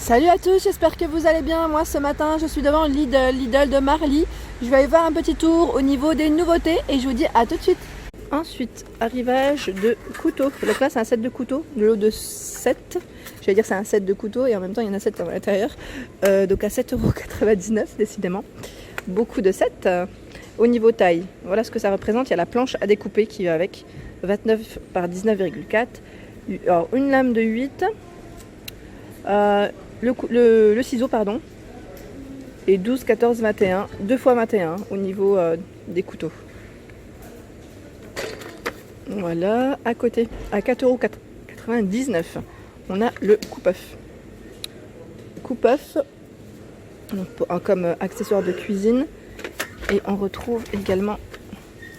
Salut à tous, j'espère que vous allez bien. Moi ce matin je suis devant Lidl de Marly. Je vais aller faire un petit tour au niveau des nouveautés et je vous dis à tout de suite. Ensuite, arrivage de couteaux. Donc là c'est un set de couteaux, de lot de 7. Je vais dire c'est un set de couteaux et en même temps il y en a 7 à l'intérieur. Donc à 7,99 € décidément. Beaucoup de sets. Au niveau taille, voilà ce que ça représente. Il y a la planche à découper qui va avec. 29 par 19,4. Alors une lame de 8. Le ciseau pardon et 12, 14, 21, 2 x 21 au niveau des couteaux. Voilà, à côté, à 4,99 €, on a le coupe-œuf. Coupe-œuf comme accessoire de cuisine. Et on retrouve également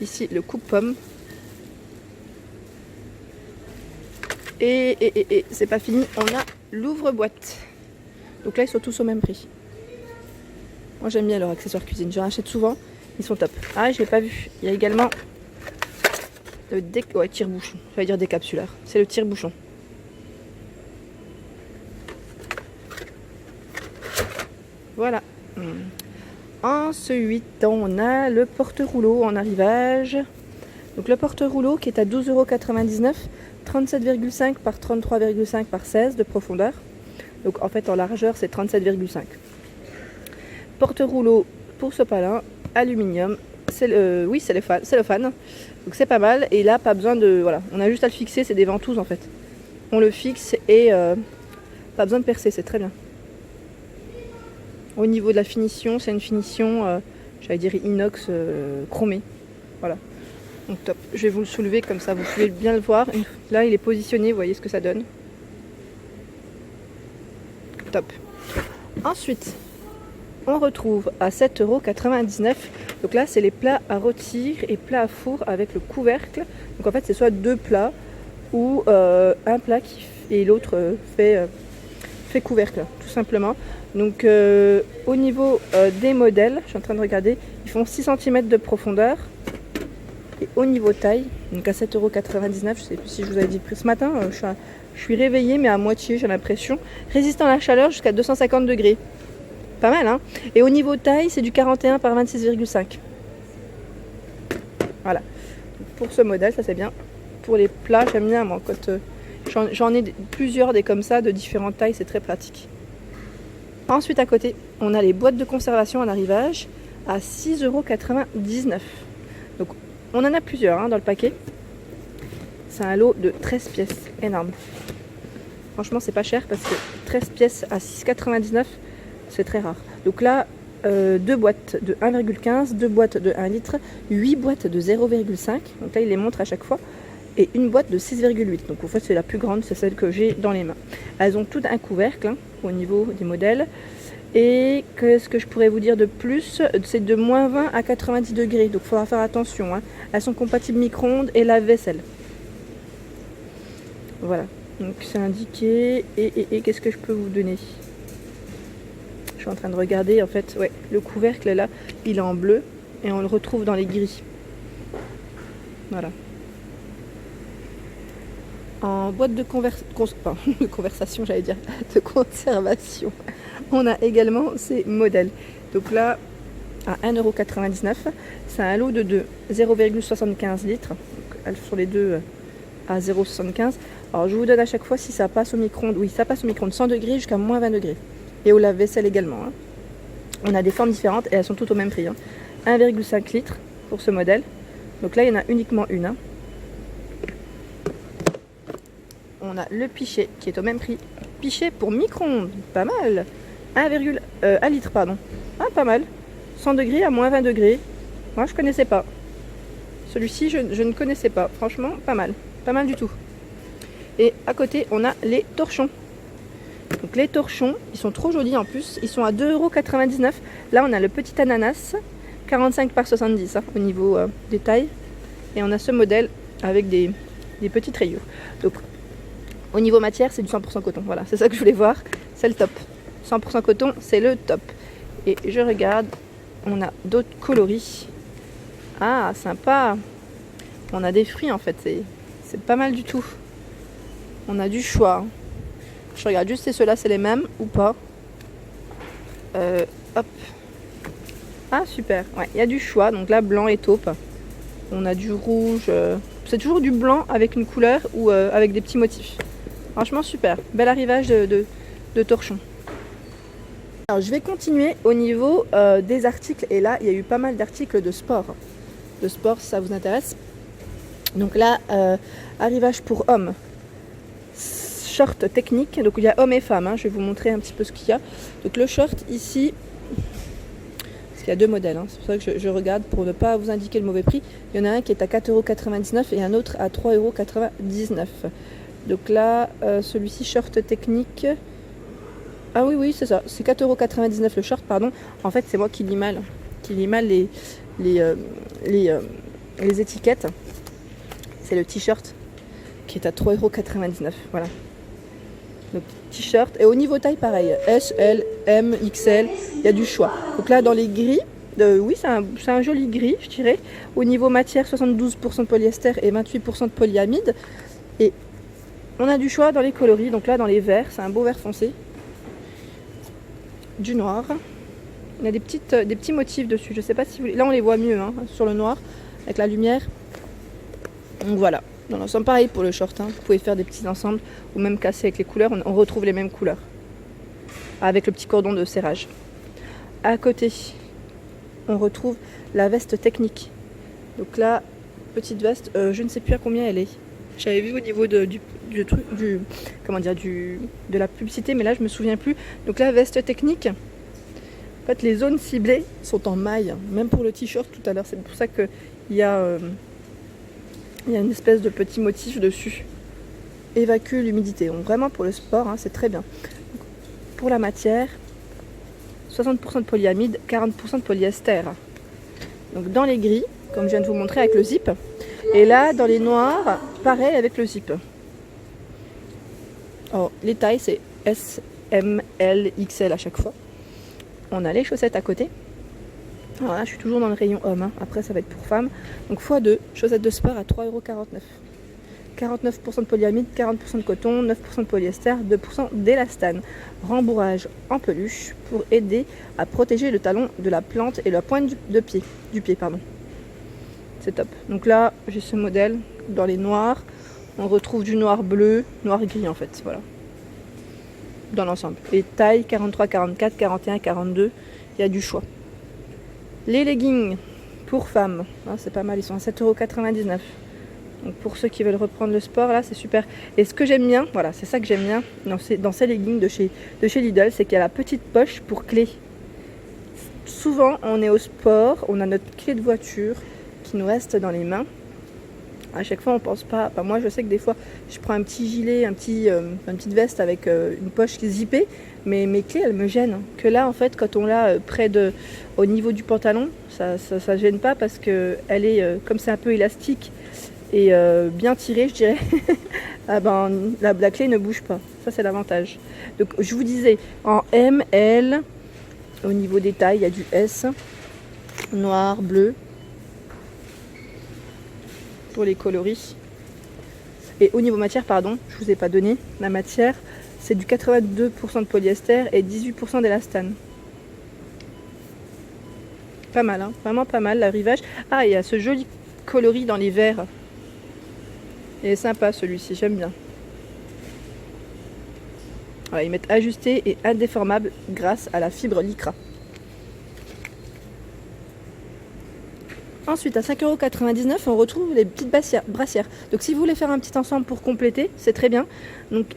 ici le coupe-pomme. Et c'est pas fini, on a l'ouvre-boîte. Donc là ils sont tous au même prix. Moi j'aime bien leurs accessoires cuisine, j'en achète souvent, ils sont top. Ah je l'ai pas vu, il y a également le tire-bouchon, je vais dire décapsuleur, c'est le tire-bouchon. Voilà. Ensuite on a le porte-rouleau en arrivage. Donc le porte-rouleau qui est à 12,99 €, 37,5 par 33,5 par 16 de profondeur. Donc en fait en largeur c'est 37,5. Porte-rouleau pour sopalin, aluminium, cellophane. Donc c'est pas mal et là pas besoin de... Voilà, on a juste à le fixer, c'est des ventouses en fait. On le fixe et pas besoin de percer, c'est très bien. Au niveau de la finition, c'est une finition, j'allais dire inox chromé. Voilà. Donc top, je vais vous le soulever comme ça vous pouvez bien le voir. Là il est positionné, vous voyez ce que ça donne. Top. Ensuite, on retrouve à 7,99 €. Donc là c'est les plats à rôtir et plats à four avec le couvercle. Donc en fait c'est soit deux plats ou un plat et l'autre fait couvercle tout simplement. Donc au niveau des modèles, je suis en train de regarder, ils font 6 cm de profondeur. Et au niveau taille, donc à 7,99 €, je sais plus si je vous avais dit le prix ce matin, je suis réveillée mais à moitié j'ai l'impression. Résistant à la chaleur jusqu'à 250 degrés. Pas mal hein. Et au niveau taille, c'est du 41 par 26,5. Voilà. Pour ce modèle, ça c'est bien. Pour les plats, j'aime bien moi. J'en ai plusieurs des comme ça, de différentes tailles, c'est très pratique. Ensuite à côté, on a les boîtes de conservation en arrivage à 6,99 €. Donc on en a plusieurs hein, dans le paquet. C'est un lot de 13 pièces, énorme. Franchement c'est pas cher parce que 13 pièces à 6,99 €, c'est très rare. Donc là, 2 boîtes de 1,15, 2 boîtes de 1 litre, 8 boîtes de 0,5. Donc là il les montre à chaque fois. Et une boîte de 6,8. Donc en fait c'est la plus grande, c'est celle que j'ai dans les mains. Elles ont toutes un couvercle hein, au niveau des modèles. Et qu'est-ce que je pourrais vous dire de plus? C'est de moins 20 à 90 degrés, donc il faudra faire attention. Hein. Elles sont compatibles micro-ondes et lave-vaisselle. Voilà, donc c'est indiqué. Et qu'est-ce que je peux vous donner? Je suis en train de regarder, en fait, ouais, le couvercle là, il est en bleu et on le retrouve dans les gris. Voilà. En boîte de conversation, j'allais dire, de conservation. On a également ces modèles. Donc là, à 1,99 €, c'est un lot de 2, 0,75 litres. Donc, elles sont les deux à 0,75. Alors je vous donne à chaque fois si ça passe au micro-ondes. Oui, ça passe au micro-ondes 100 degrés jusqu'à moins 20 degrés. Et au lave-vaisselle également. Hein. On a des formes différentes et elles sont toutes au même prix. Hein. 1,5 litres pour ce modèle. Donc là, il y en a uniquement une. Hein. On a le pichet qui est au même prix. Pichet pour micro-ondes, pas mal. 1 litre, pardon. Ah, pas mal. 100 degrés à moins 20 degrés. Moi, je connaissais pas. Celui-ci, je ne connaissais pas. Franchement, pas mal. Pas mal du tout. Et à côté, on a les torchons. Donc les torchons, ils sont trop jolis en plus. Ils sont à 2,99 €. Là, on a le petit ananas, 45 par 70 hein, au niveau des tailles. Et on a ce modèle avec des petites rayures. Donc, au niveau matière, c'est du 100% coton. Voilà, c'est ça que je voulais voir. C'est le top. 100% coton, c'est le top. Et je regarde, on a d'autres coloris. Ah, sympa. On a des fruits en fait, c'est pas mal du tout. On a du choix. Je regarde juste si ceux-là c'est les mêmes ou pas. Hop. Ah super, ouais, il y a du choix, donc là blanc et taupe. On a du rouge, c'est toujours du blanc avec une couleur ou avec des petits motifs. Franchement super, bel arrivage de torchon. Alors je vais continuer au niveau des articles, et là il y a eu pas mal d'articles de sport. De sport si ça vous intéresse. Donc là, arrivage pour hommes. Short technique, donc il y a hommes et femmes, hein. Je vais vous montrer un petit peu ce qu'il y a. Donc le short ici, parce qu'il y a deux modèles, hein. C'est pour ça que je regarde pour ne pas vous indiquer le mauvais prix. Il y en a un qui est à 4,99 € et un autre à 3,99 €. Donc là, celui-ci short technique, ah oui c'est ça, c'est 4,99 € le short, pardon. En fait c'est moi qui lis mal les étiquettes. C'est le t-shirt qui est à 3,99 €, voilà. Donc t-shirt, et au niveau taille pareil, S, L, M, XL, il y a du choix. Donc là dans les gris, oui c'est un joli gris je dirais. Au niveau matière, 72% de polyester et 28% de polyamide. Et on a du choix dans les coloris, donc là dans les verts, c'est un beau vert foncé. Du noir. Il y a des petits motifs dessus, je sais pas si vous... Là on les voit mieux hein, sur le noir, avec la lumière. Donc voilà. Dans l'ensemble, pareil pour le short, hein. Vous pouvez faire des petits ensembles ou même casser avec les couleurs, on retrouve les mêmes couleurs avec le petit cordon de serrage. À côté, on retrouve la veste technique. Donc là, petite veste, je ne sais plus à combien elle est. J'avais vu au niveau de la publicité, mais là je me souviens plus. Donc la veste technique, en fait les zones ciblées sont en maille, même pour le t-shirt tout à l'heure. C'est pour ça qu'il y a une espèce de petit motif dessus. Évacue l'humidité. Donc vraiment pour le sport, hein, c'est très bien. Donc, pour la matière, 60% de polyamide, 40% de polyester. Donc dans les gris, comme je viens de vous montrer avec le zip. Et là, dans les noirs, pareil avec le zip. Alors, les tailles, c'est S, M, L, XL à chaque fois. On a les chaussettes à côté. Alors là, je suis toujours dans le rayon homme, hein. Après ça va être pour femmes. Donc x2, chaussettes de sport à 3,49 €. 49% de polyamide, 40% de coton, 9% de polyester, 2% d'élastane. Rembourrage en peluche pour aider à protéger le talon de la plante et la pointe du pied. C'est top. Donc là, j'ai ce modèle dans les noirs. On retrouve du noir bleu, noir gris en fait, voilà. Dans l'ensemble. Les tailles 43, 44, 41, 42, il y a du choix. Les leggings pour femmes, hein, c'est pas mal, ils sont à 7,99 €. Donc pour ceux qui veulent reprendre le sport, là c'est super. Et ce que j'aime bien, voilà, c'est ça que j'aime bien dans ces leggings de chez Lidl, c'est qu'il y a la petite poche pour clé. Souvent on est au sport, on a notre clé de voiture qui nous reste dans les mains. À chaque fois on pense pas, enfin, moi je sais que des fois je prends un petit gilet, une petite veste avec une poche qui est zippée, mais mes clés elles me gênent. Que là en fait quand on l'a au niveau du pantalon, ça gêne pas parce que elle est comme c'est un peu élastique et bien tirée je dirais. Ah ben, la clé ne bouge pas, ça c'est l'avantage. Donc je vous disais en M, L, au niveau des tailles il y a du S, noir, bleu. Pour les coloris. Et au niveau matière, pardon, je vous ai pas donné la matière, c'est du 82% de polyester et 18% d'élastane. Pas mal, hein, vraiment pas mal l'arrivage. Ah, il y a ce joli coloris dans les verts. Il est sympa celui-ci, j'aime bien. Voilà, ils mettent ajusté et indéformable grâce à la fibre lycra. Ensuite, à 5,99 €, on retrouve les petites brassières. Donc si vous voulez faire un petit ensemble pour compléter, c'est très bien. Donc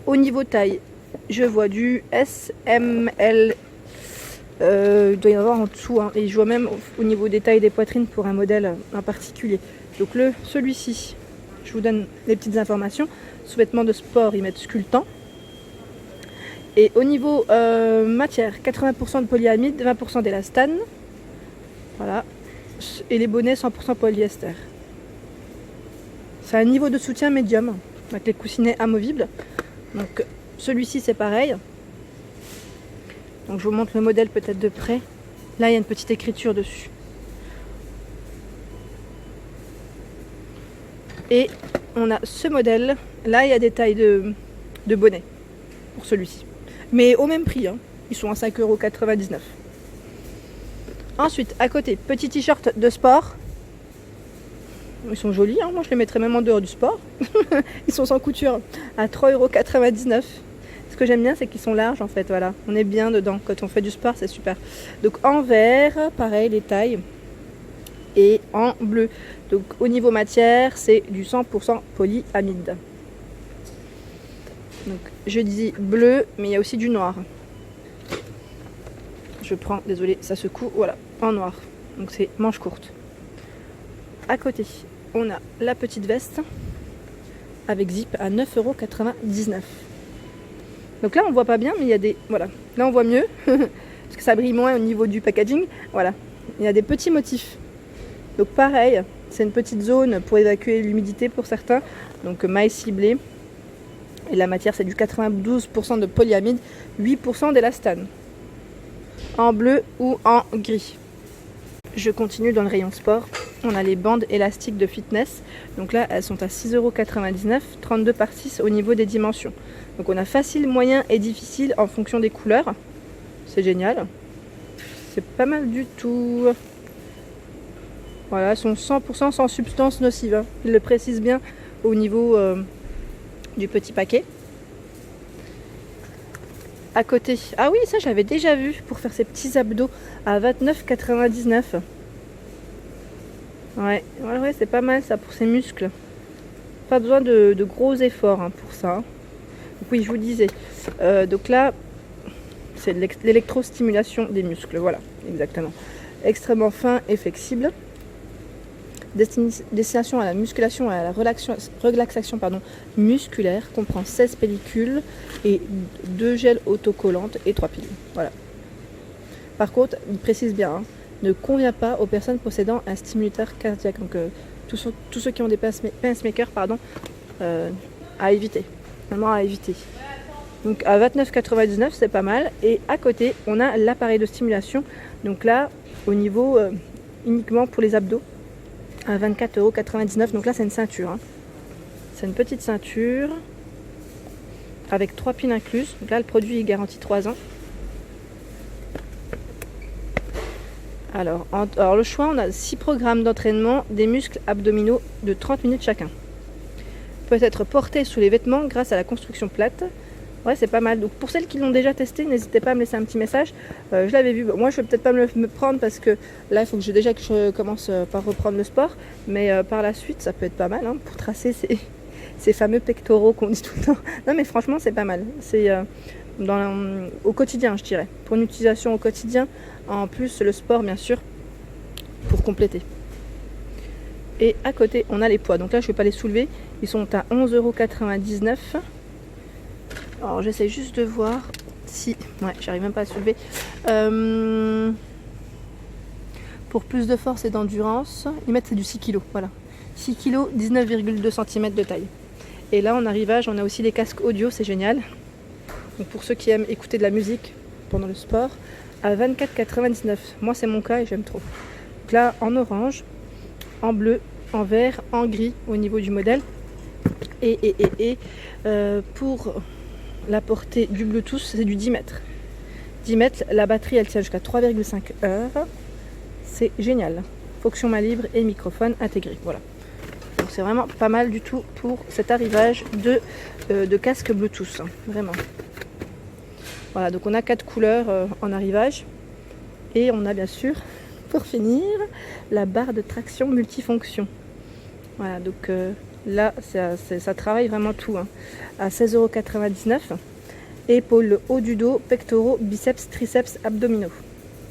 au niveau taille, je vois du S, M, L. Il doit y en avoir en dessous, hein, et je vois même au niveau des tailles des poitrines pour un modèle en particulier. Donc celui-ci, je vous donne les petites informations. Sous-vêtements de sport, ils mettent sculptant. Et au niveau matière, 80% de polyamide, 20% d'élastane. Voilà. Et les bonnets 100% polyester. C'est un niveau de soutien médium avec les coussinets amovibles. Donc celui-ci c'est pareil. Donc je vous montre le modèle peut-être de près. Là il y a une petite écriture dessus. Et on a ce modèle. Là il y a des tailles de bonnets. pour celui-ci. Mais au même prix, hein. Ils sont à 5,99 €. Ensuite, à côté, petit t-shirt de sport. Ils sont jolis, hein. Moi je les mettrais même en dehors du sport. Ils sont sans couture à 3,99 €. Ce que j'aime bien, c'est qu'ils sont larges en fait, voilà. On est bien dedans. Quand on fait du sport, c'est super. Donc en vert, pareil, les tailles. Et en bleu. Donc au niveau matière, c'est du 100% polyamide. Donc je dis bleu, mais il y a aussi du noir. Je prends, désolé, ça secoue, voilà, en noir. Donc c'est manche courte. À côté, on a la petite veste avec zip à 9,99 €. Donc là, on voit pas bien, mais il y a des... Voilà, là on voit mieux, parce que ça brille moins au niveau du packaging. Voilà, il y a des petits motifs. Donc pareil, c'est une petite zone pour évacuer l'humidité pour certains. Donc maille ciblée. Et la matière, c'est du 92% de polyamide, 8% d'élastane. En bleu ou en gris. Je continue dans le rayon sport. On a les bandes élastiques de fitness. Donc là, elles sont à 6,99 €, 32 par 6 au niveau des dimensions. Donc on a facile, moyen et difficile en fonction des couleurs. C'est génial. C'est pas mal du tout. Voilà, elles sont 100% sans substance nocive, hein. Ils le précisent bien au niveau du petit paquet. À côté, ah oui, ça j'avais déjà vu pour faire ces petits abdos à 29,99 €. Ouais, c'est pas mal ça pour ces muscles. Pas besoin de gros efforts, hein, pour ça. Donc oui, je vous disais. Donc là, c'est l'électrostimulation des muscles. Voilà, exactement. Extrêmement fin et flexible. Destination à la musculation et à la relaxation musculaire. Comprend 16 pellicules et 2 gels autocollantes et 3 piles. Voilà. Par contre, il précise bien, hein, ne convient pas aux personnes possédant un stimulateur cardiaque. Donc tous ceux qui ont des pacemakers, à éviter. Vraiment à éviter. Donc à 29,99 €, c'est pas mal. Et à côté, on a l'appareil de stimulation. Donc là, au niveau uniquement pour les abdos, à 24,99 €. Donc là, c'est une ceinture, hein. C'est une petite ceinture avec 3 piles incluses. Donc là, le produit est garanti 3 ans. Alors le choix, on a 6 programmes d'entraînement des muscles abdominaux de 30 minutes chacun. Peut être porté sous les vêtements grâce à la construction plate. Ouais, c'est pas mal. Donc pour celles qui l'ont déjà testé, n'hésitez pas à me laisser un petit message. Je l'avais vu. Moi, je vais peut-être pas me prendre parce que là, il faut que je commence par reprendre le sport. Mais par la suite, ça peut être pas mal, hein, pour tracer ces fameux pectoraux qu'on dit tout le temps. Non, mais franchement, c'est pas mal. C'est au quotidien, je dirais. Pour une utilisation au quotidien. En plus, le sport, bien sûr, pour compléter. Et à côté, on a les poids. Donc là, je ne vais pas les soulever. Ils sont à 11,99 €. Alors, j'essaie juste de voir si... Ouais, j'arrive même pas à soulever. Pour plus de force et d'endurance, ils mettent, c'est du 6 kg. Voilà. 6 kg, 19,2 cm de taille. Et là, en arrivage, on a aussi les casques audio. C'est génial. Donc pour ceux qui aiment écouter de la musique pendant le sport, à 24,99 €. Moi, c'est mon cas et j'aime trop. Donc là, en orange, en bleu, en vert, en gris au niveau du modèle. Et pour la portée du Bluetooth, c'est du 10 mètres. 10 mètres, la batterie, elle tient jusqu'à 3,5 heures. C'est génial. Fonction main libre et microphone intégré. Voilà. Donc c'est vraiment pas mal du tout pour cet arrivage de casque Bluetooth. Hein, vraiment. Voilà, donc on a 4 couleurs en arrivage. Et on a bien sûr, pour finir, la barre de traction multifonction. Voilà, donc là, ça travaille vraiment tout. Hein. À 16,99 €. Épaules, haut du dos, pectoraux, biceps, triceps, abdominaux.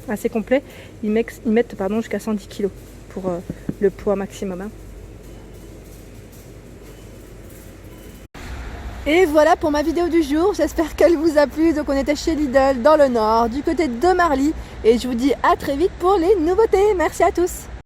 Assez complet. Ils mettent jusqu'à 110 kg pour le poids maximum. Hein. Et voilà pour ma vidéo du jour, j'espère qu'elle vous a plu. Donc on était chez Lidl dans le Nord, du côté de Marly. Et je vous dis à très vite pour les nouveautés. Merci à tous.